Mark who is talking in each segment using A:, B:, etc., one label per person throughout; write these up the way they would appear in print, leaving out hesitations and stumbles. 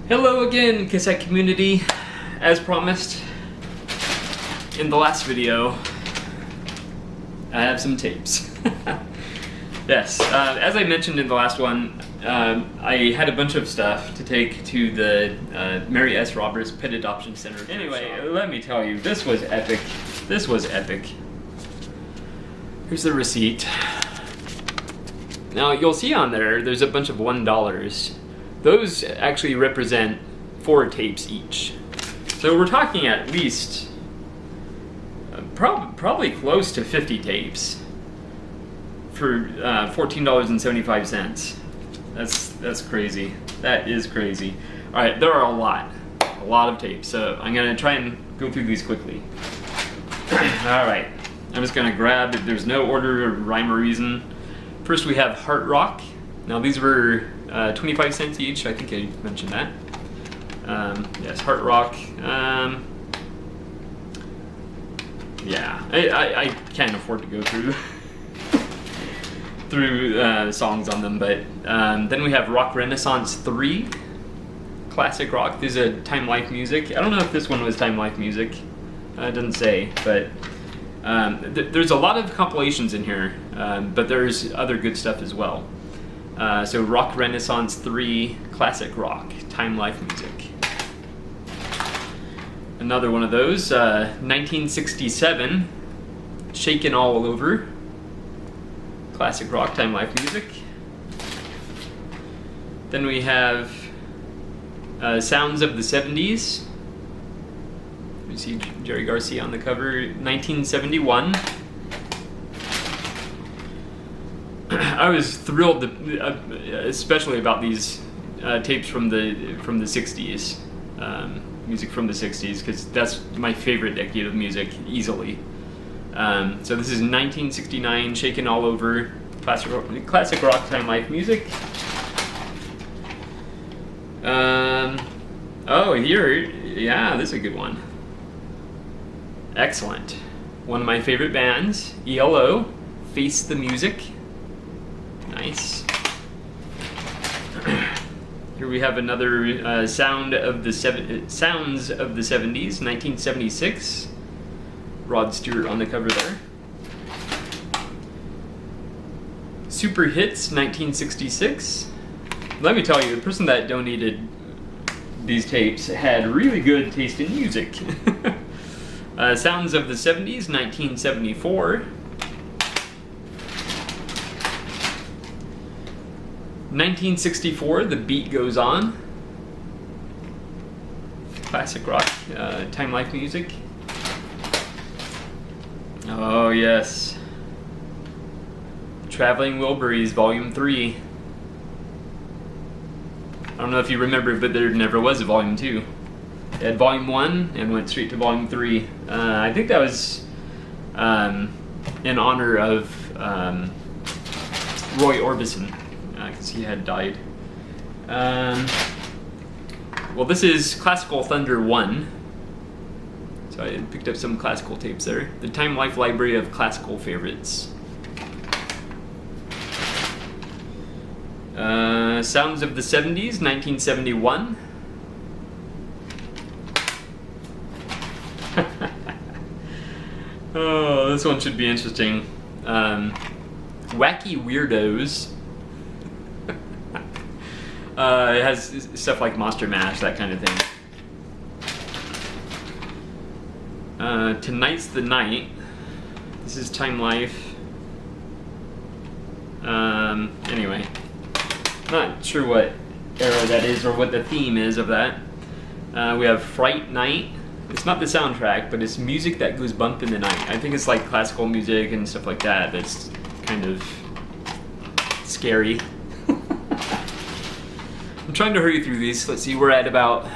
A: Hello again, cassette community. As promised in the last video, I have some tapes. Yes, as I mentioned in the last one, I had a bunch of stuff to take to the Mary S. Roberts Pet Adoption Center. Anyway, let me tell you, this was epic. This was epic. Here's the receipt. Now you'll see on there's a bunch of $1. Those actually represent 4 tapes each. So we're talking at least probably close to 50 tapes for $14.75. That's crazy. That is crazy. All right, there are a lot of tapes. So I'm gonna try and go through these quickly. All right, I'm just gonna grab. There's no order or rhyme or reason. First we have Heart Rock. Now these were 25 cents each. I think I mentioned that. Yes, Heart Rock. Yeah, I can't afford to go through songs on them, but then we have Rock Renaissance 3, classic rock. These are Time Life Music. I don't know if this one was Time Life Music. It doesn't say, but there's a lot of compilations in here, but there's other good stuff as well. So Rock Renaissance 3, classic rock, Time Life Music. Another one of those, 1967, Shakin' All Over, classic rock, Time Life Music. Then we have Sounds of the 70s. You see Jerry Garcia on the cover, 1971. I was thrilled, especially about these tapes from the 60s, music from the 60s, because that's my favorite decade of music, easily. So this is 1969, Shakin' All Over, classic rock, Time Life Music. Oh, here, yeah, this is a good one. Excellent. One of my favorite bands, ELO, Face the Music. Nice. Here we have another Sounds of the 70s, 1976. Rod Stewart on the cover there. Super Hits, 1966. Let me tell you, the person that donated these tapes had really good taste in music. Sounds of the 70s, 1974. 1964, The Beat Goes On. Classic rock, Time Life Music. Oh yes. Traveling Wilburys, Volume 3. I don't know if you remember, but there never was a Volume 2. They had Volume 1 and went straight to Volume 3. I think that was in honor of Roy Orbison, because he had died. Well, this is Classical Thunder 1. So I picked up some classical tapes there. The Time Life Library of Classical Favorites. Sounds of the 70s, 1971. Oh, this one should be interesting. Wacky Weirdos. It has stuff like Monster Mash, that kind of thing. Tonight's the Night. This is Time Life. Anyway, not sure what era that is or what the theme is of that. We have Fright Night. It's not the soundtrack, but it's music that goes bump in the night. I think it's like classical music and stuff like that that's kind of scary. I'm trying to hurry through these. Let's see, we're at about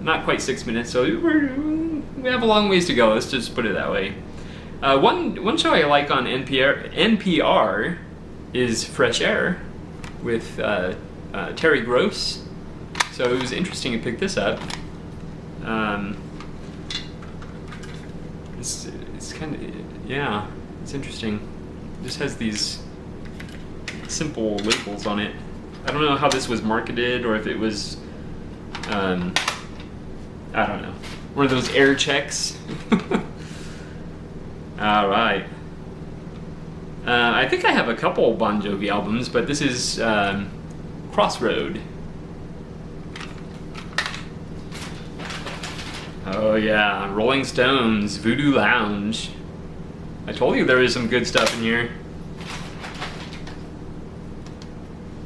A: not quite 6 minutes, so we have a long ways to go. Let's just put it that way. One show I like on NPR is Fresh Air with Terry Gross. So it was interesting to pick this up. It's kind of, yeah, it's interesting. It just has these simple labels on it. I don't know how this was marketed or if it was I don't know, one of those air checks. All right. I think I have a couple Bon Jovi albums, but this is Crossroad. Oh yeah, Rolling Stones, Voodoo Lounge. I told you there was some good stuff in here.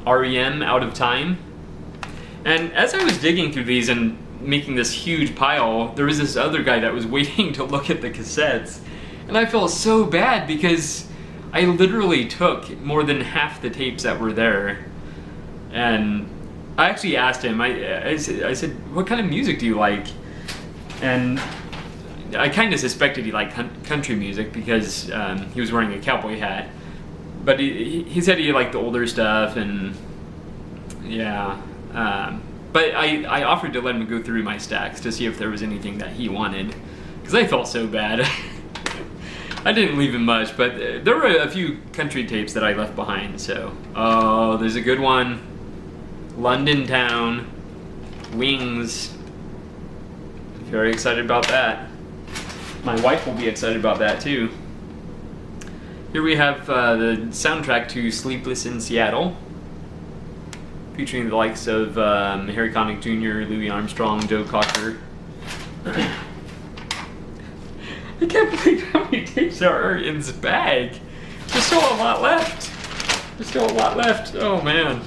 A: REM, Out of Time. And as I was digging through these and making this huge pile, there was this other guy that was waiting to look at the cassettes. And I felt so bad because I literally took more than half the tapes that were there. And I actually asked him, I said, what kind of music do you like? And I kind of suspected he liked country music because he was wearing a cowboy hat. But he said he liked the older stuff, and yeah. But I offered to let him go through my stacks to see if there was anything that he wanted, because I felt so bad. I didn't leave him much, but there were a few country tapes that I left behind, so. Oh, there's a good one. London Town, Wings. Very excited about that. My wife will be excited about that too. Here we have the soundtrack to Sleepless in Seattle, featuring the likes of Harry Connick Jr., Louis Armstrong, Joe Cocker. I can't believe how many tapes there are in this bag. There's still a lot left. Oh man.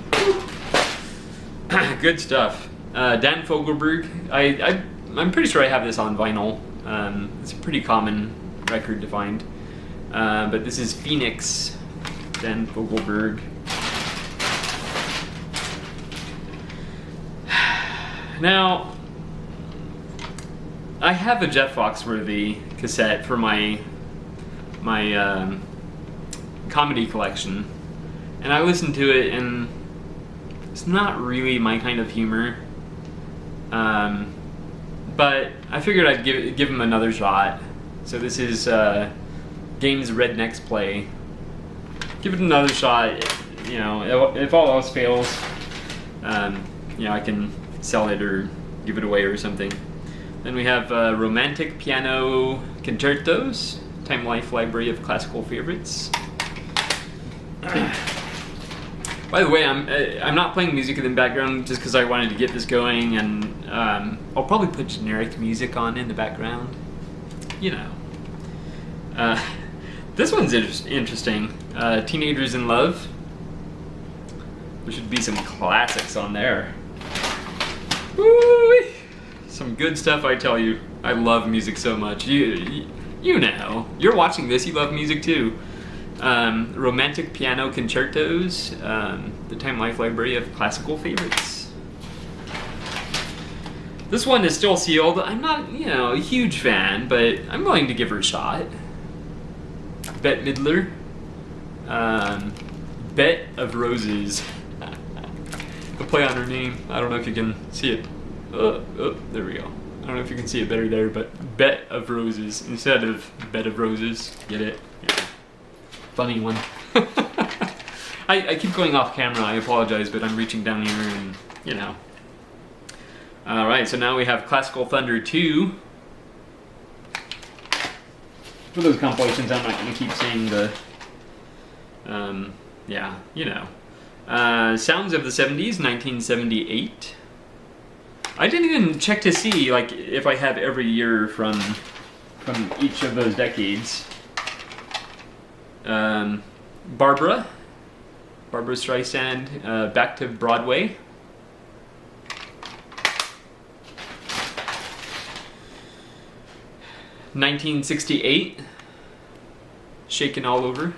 A: Good stuff. Dan Fogelberg. I'm pretty sure I have this on vinyl. It's a pretty common record to find. But this is Phoenix, Dan Fogelberg. Now, I have a Jeff Foxworthy cassette for my comedy collection, and I listened to it, and it's not really my kind of humor. But I figured I'd give him another shot. So this is Games Rednecks Play. Give it another shot. You know, if all else fails, you know, I can sell it or give it away or something. Then we have Romantic Piano Concertos, Time Life Library of Classical Favorites. By the way, I'm not playing music in the background just because I wanted to get this going, and I'll probably put generic music on in the background. You know. This one's interesting. Teenagers in Love. There should be some classics on there. Woo! Some good stuff, I tell you. I love music so much. You know. You're watching this, you love music too. Romantic Piano Concertos, the Time Life Library of Classical Favorites. This one is still sealed. I'm not, you know, a huge fan, but I'm willing to give her a shot. Bette Midler. Bette of Roses. The play on her name. I don't know if you can see it. There we go. I don't know if you can see it better there, but Bette of Roses instead of Bed of Roses. Get it? Yeah. Funny one. I keep going off camera, I apologize, but I'm reaching down here and, you know. Alright, so now we have Classical Thunder 2. For those compilations, I'm not going to keep saying the, yeah, you know. Sounds of the 70s, 1978. I didn't even check to see, like, if I have every year from each of those decades. Barbara Streisand, Back to Broadway. (1968), Shaken All Over.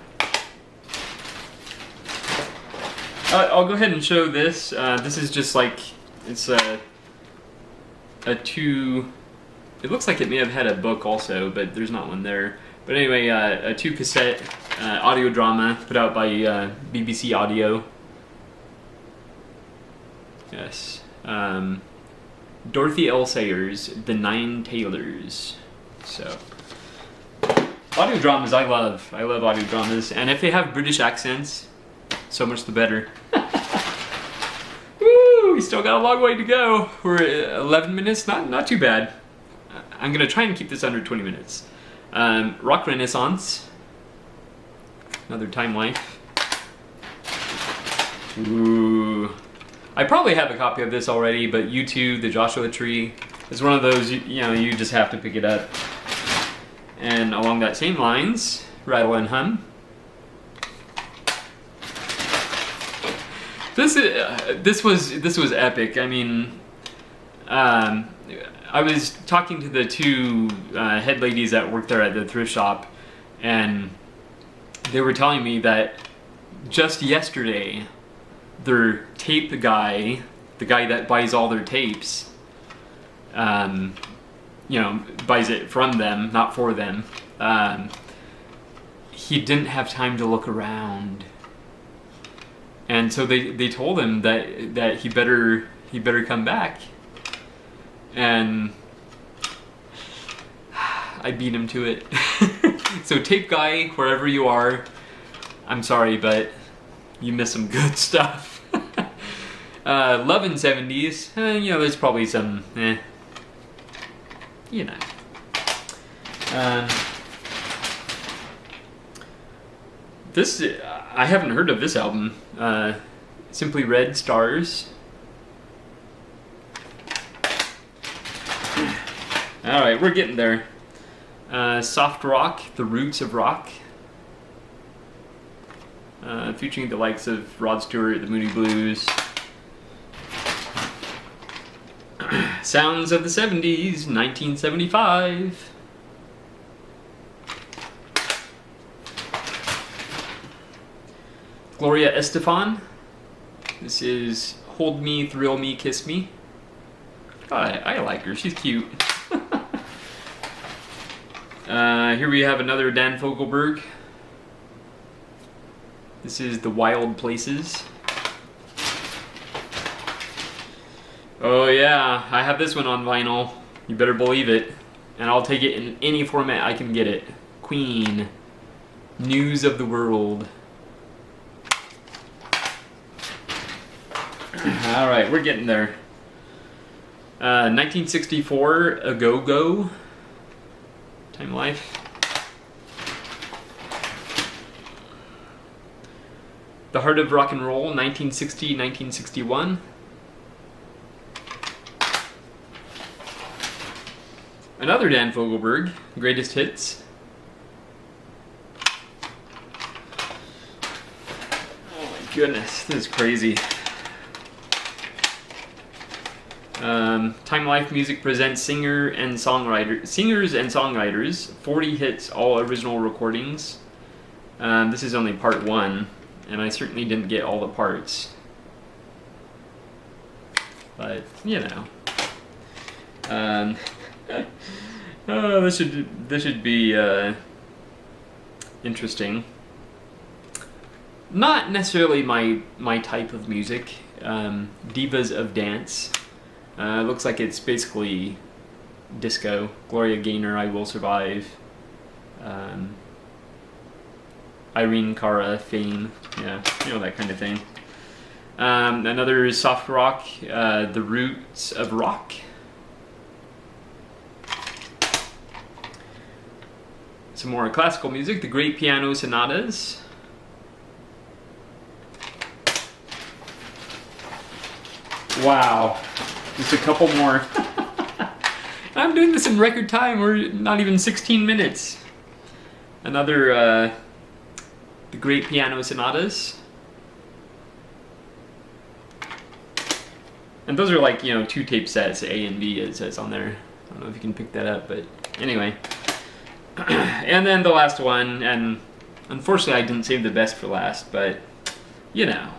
A: I'll go ahead and show this. This is just like, it's a two. It looks like it may have had a book also, but there's not one there. But anyway, a 2-cassette audio drama put out by BBC Audio. Yes. Dorothy L. Sayers, The Nine Tailors. So, audio dramas I love. I love audio dramas. And if they have British accents, so much the better. Woo! we still got a long way to go. We're at 11 minutes, not too bad. I'm gonna try and keep this under 20 minutes. Rock Renaissance. Another Time Life. Ooh. I probably have a copy of this already, but U2, The Joshua Tree, is one of those, you know, you just have to pick it up. And along that same lines, Rattle and Hum. This was epic. I mean, I was talking to the two head ladies that work there at the thrift shop, and they were telling me that just yesterday, their tape guy, the guy that buys all their tapes, you know, buys it from them, not for them, he didn't have time to look around. And so they told him that he better come back. And I beat him to it. So tape guy, wherever you are, I'm sorry, but you missed some good stuff. Love in 70s, you know, there's probably some, you know. This, I haven't heard of this album. Simply Red Stars. Alright, we're getting there. Soft Rock, The Roots of Rock. Featuring the likes of Rod Stewart, the Moody Blues. Sounds of the 70s, 1975. Gloria Estefan. This is Hold Me, Thrill Me, Kiss Me. I like her, she's cute. Here we have another Dan Fogelberg. This is The Wild Places. Oh yeah, I have this one on vinyl. You better believe it. And I'll take it in any format I can get it. Queen. News of the World. Alright, we're getting there. 1964, A Go-Go. Time Life. The Heart of Rock and Roll, 1960-1961. Another Dan Fogelberg, Greatest Hits. Oh my goodness, this is crazy. Time Life Music presents singers and songwriters, 40 hits, all original recordings. This is only part 1, and I certainly didn't get all the parts. But, you know. Oh, this should be interesting. Not necessarily my type of music. Divas of Dance. Looks like it's basically disco. Gloria Gaynor, I Will Survive. Irene Cara, Fame. Yeah, you know, that kind of thing. Another soft rock, The Roots of Rock. Some more classical music, The Great Piano Sonatas. Wow, just a couple more. I'm doing this in record time, we're not even 16 minutes. Another, The Great Piano Sonatas. And those are like, you know, 2 tape sets, A and B it says on there. I don't know if you can pick that up, but anyway. And then the last one, and unfortunately I didn't save the best for last, but, you know.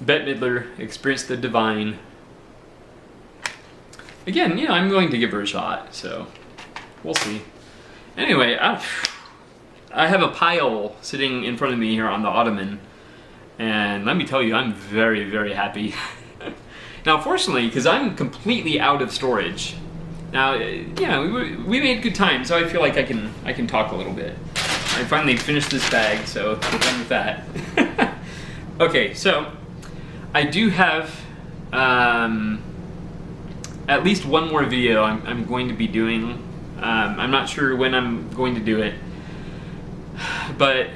A: Bette Midler, Experience the Divine. Again, you know, I'm going to give her a shot, so we'll see. Anyway, I have a pile sitting in front of me here on the ottoman, and let me tell you, I'm very, very happy. Now, fortunately, because I'm completely out of storage. Now, yeah, we made good time, so I feel like I can talk a little bit. I finally finished this bag, so we're done with that. Okay, so I do have at least one more video I'm going to be doing. I'm not sure when I'm going to do it, but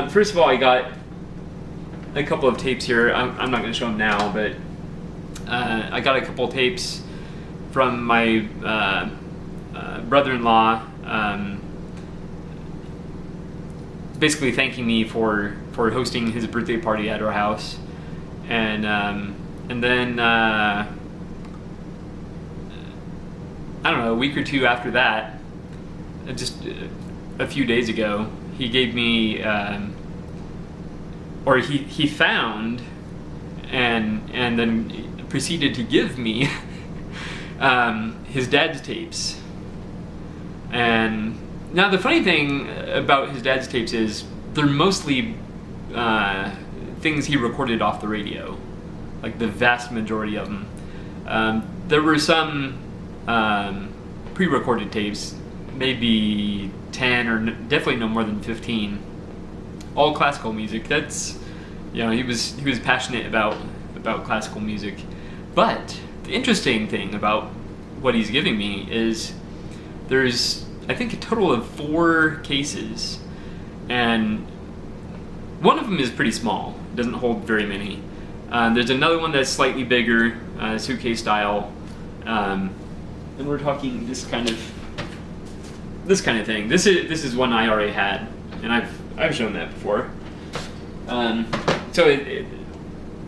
A: first of all, I got a couple of tapes here. I'm not going to show them now, but I got a couple of tapes from my brother-in-law, basically thanking me for hosting his birthday party at our house, and then I don't know, a week or two after that, just a few days ago, he gave me, or he found and then proceeded to give me his dad's tapes. And now the funny thing about his dad's tapes is they're mostly things he recorded off the radio, like the vast majority of them. There were some pre-recorded tapes, maybe 10 or definitely no more than 15, all classical music. That's, you know, he was passionate about classical music. But the interesting thing about what he's giving me is there's, I think, a total of 4 cases, and one of them is pretty small. It doesn't hold very many. There's another one that's slightly bigger, suitcase style, and we're talking this kind of thing. This is one I already had, and I've shown that before. So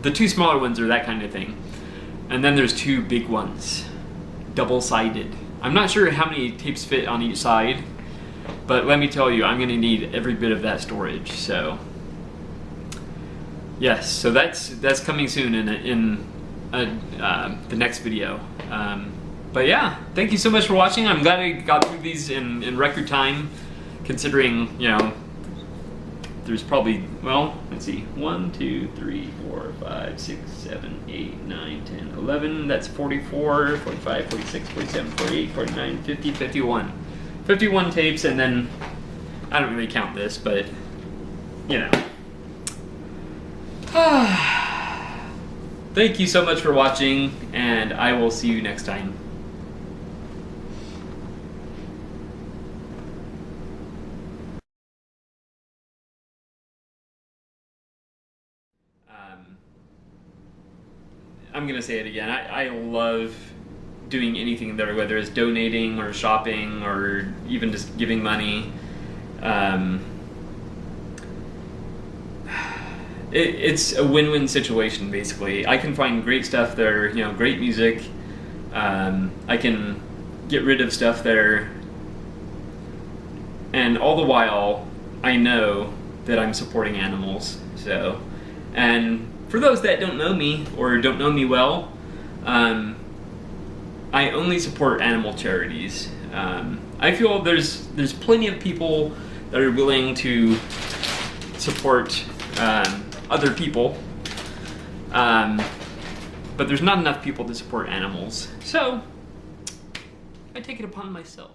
A: the 2 smaller ones are that kind of thing, and then there's 2 big ones, double-sided. I'm not sure how many tapes fit on each side, but let me tell you, I'm going to need every bit of that storage. So yes, so that's coming soon in the next video. But yeah, thank you so much for watching. I'm glad I got through these in record time, considering, you know, there's probably, well, let's see, 1, 2, 3, 4, 5, 6, 7, 8, 9, 10, 11, that's 44, 45, 46, 47, 48, 49, 50, 51. 51 tapes, and then, I don't really count this, but, you know. Thank you so much for watching, and I will see you next time. I'm gonna say it again. I love doing anything there, whether it's donating or shopping or even just giving money. It's a win-win situation, basically. I can find great stuff there, you know, great music. I can get rid of stuff there, and all the while, I know that I'm supporting animals. So, and for those that don't know me or don't know me well, I only support animal charities. I feel there's plenty of people that are willing to support other people, but there's not enough people to support animals. So I take it upon myself.